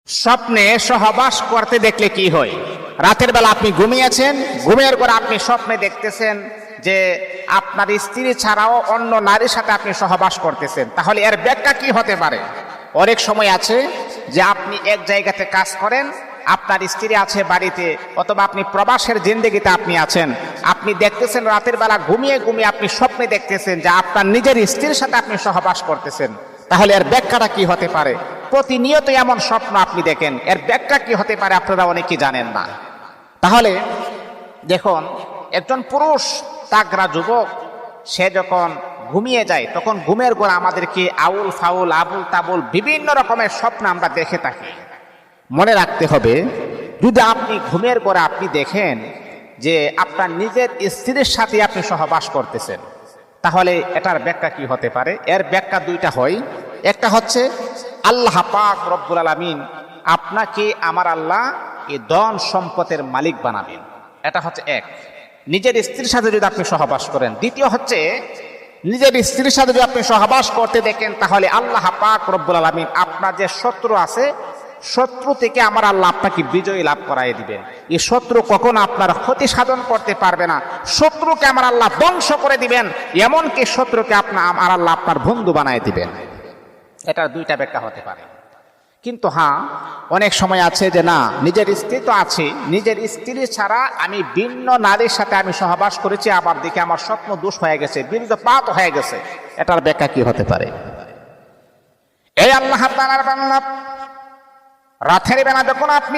স্বপ্নে সহবাস করতে দেখলে কি হয়? রাতের বেলা আপনি ঘুমিয়েছেন, ঘুমের পর আপনি স্বপ্নে দেখতেছেন যে আপনার স্ত্রী ছাড়াও অন্য নারীর সাথে আপনি সহবাস করতেছেন, তাহলে এর ব্যাখ্যা কি হতে পারে? অনেক সময় আছে যে আপনি এক জায়গাতে কাজ করেন, আপনার স্ত্রী আছে বাড়িতে, অথবা আপনি প্রবাসের জিন্দেগিতে আপনি আছেন, আপনি দেখতেছেন রাতের বেলা ঘুমিয়ে ঘুমিয়ে আপনি স্বপ্নে দেখতেছেন যে আপনার নিজের স্ত্রীর সাথে আপনি সহবাস করতেছেন, তাহলে এর ব্যাখ্যাটা কি হতে পারে? প্রতিনিয়ত এমন স্বপ্ন আপনি দেখেন, এর ব্যাখ্যা কি হতে পারে আপনারা অনেকেই জানেন না। তাহলে দেখুন, একজন পুরুষ তাগড়া যুবক সে যখন ঘুমিয়ে যায় তখন ঘুমের ঘোর আমাদেরকে আউল ফাউল আবুল তাবুল বিভিন্ন রকমের স্বপ্ন আমরা দেখে থাকি। মনে রাখতে হবে, যদি আপনি ঘুমের ঘরে আপনি দেখেন যে আপনার নিজের স্ত্রীর সাথে আপনি সহবাস করতেছেন, তাহলে এটার ব্যাখ্যা কি হতে পারে? এর ব্যাখ্যা দুইটা হয়। একটা হচ্ছে আল্লাহ পাক রব্বুল আলামিন আপনাকে, আমার আল্লাহ, এই ধন সম্পদের মালিক বানাবেন। এটা হচ্ছে এক, নিজের স্ত্রীর সাথে যদি আপনি সহবাস করেন। দ্বিতীয় হচ্ছে, নিজের স্ত্রীর সাথে যদি আপনি সহবাস করতে দেখেন, তাহলে আল্লাহ পাক রব্বুল আলামিন আপনার যে শত্রু আছে, শত্রু থেকে আমার আল্লাহ আপনাকে বিজয়ী লাভ করাই দিবেন। এই শত্রু কখনো আপনার ক্ষতি সাধন করতে পারবে না। শত্রুকে আমার আল্লাহ ধ্বংস করে দিবেন, এমনকি শত্রুকে আমার আল্লাহ আপনার বন্ধু বানায় দিবেন। এটার দুইটা ব্যাখ্যা হতে পারে। কিন্তু হ্যাঁ, অনেক সময় আছে যে না, নিজের স্ত্রী তো আছে, নিজের স্ত্রী ছাড়া আমি ভিন্ন নারীর সাথে আমি সহবাস করেছি, আবার দেখে আমার স্বপ্ন দোষ হয়ে গেছে, বীর্যপাত হয়ে গেছে। এটার ব্যাখ্যা কি হতে পারে? এই আল্লাহ তাআলার বান্দা, রাতের বেলা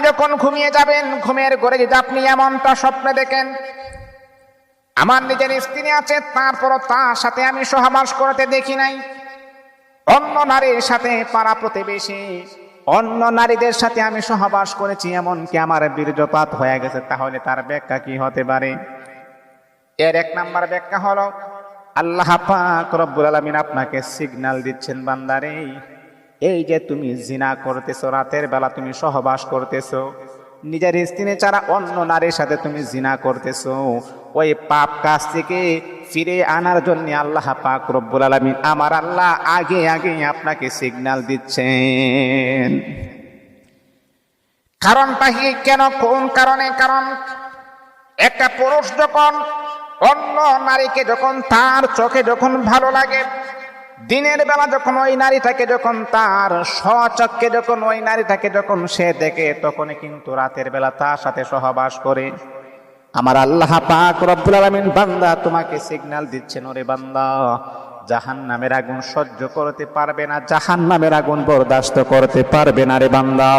যখন ঘুমিয়ে যাবেন, ঘুমের ঘরে যদি আপনি এমনটা স্বপ্নে দেখেন, আমার নিজের স্ত্রী আছে, তারপরও তার সাথে আমি সহবাস করতে দেখি নাই, অন্য নারীর সাথে, পাড়া প্রতিবেশী অন্য নারীদের সাথে আমি সহবাস করেছি, এমনকি আমার বীর্যপাত হয়ে গেছে, তাহলে তার ব্যাখ্যা কি হতে পারে? এর এক নাম্বার ব্যাখ্যা হলো, আল্লাহ পাক রব্বুল আলামিন আপনাকে সিগন্যাল দিচ্ছেন, বান্দারে, এই যে তুমি জিনা করতেছো, রাতের বেলা তুমি সহবাস করতেছো, নিজের স্ত্রী ছাড়া অন্য নারীর সাথে তুমি জিনা করতেছো, ওই পাপ কাজ থেকে ফিরে আনার জন্য আল্লাহ পাক রব্বুল আলামিন, আমার আল্লাহ আগে আগে আপনাকে সিগন্যাল দিচ্ছেন। কারণটা কি? কেন? কোন কারণে? কারণ একটা পুরুষ যখন অন্য নারীকে যখন তার চোখে যখন ভালো লাগে, দিনের বেলা যখন ওই নারীটাকে যখন তার স্বচক্ষে যখন ওই নারীটাকে যখন সে দেখে, তখনই কিন্তু রাতের বেলা তার সাথে সহবাস করে। আমার আল্লাহ পাক রব্বুল আলামিন, বান্দা তোমাকে সিগন্যাল দিচ্ছেন, ওরে বান্দা, জাহান্নামের আগুন সহ্য করতে পারবে না, জাহান্নামের আগুন বরদাস্ত করতে পারবে না রে বান্দা।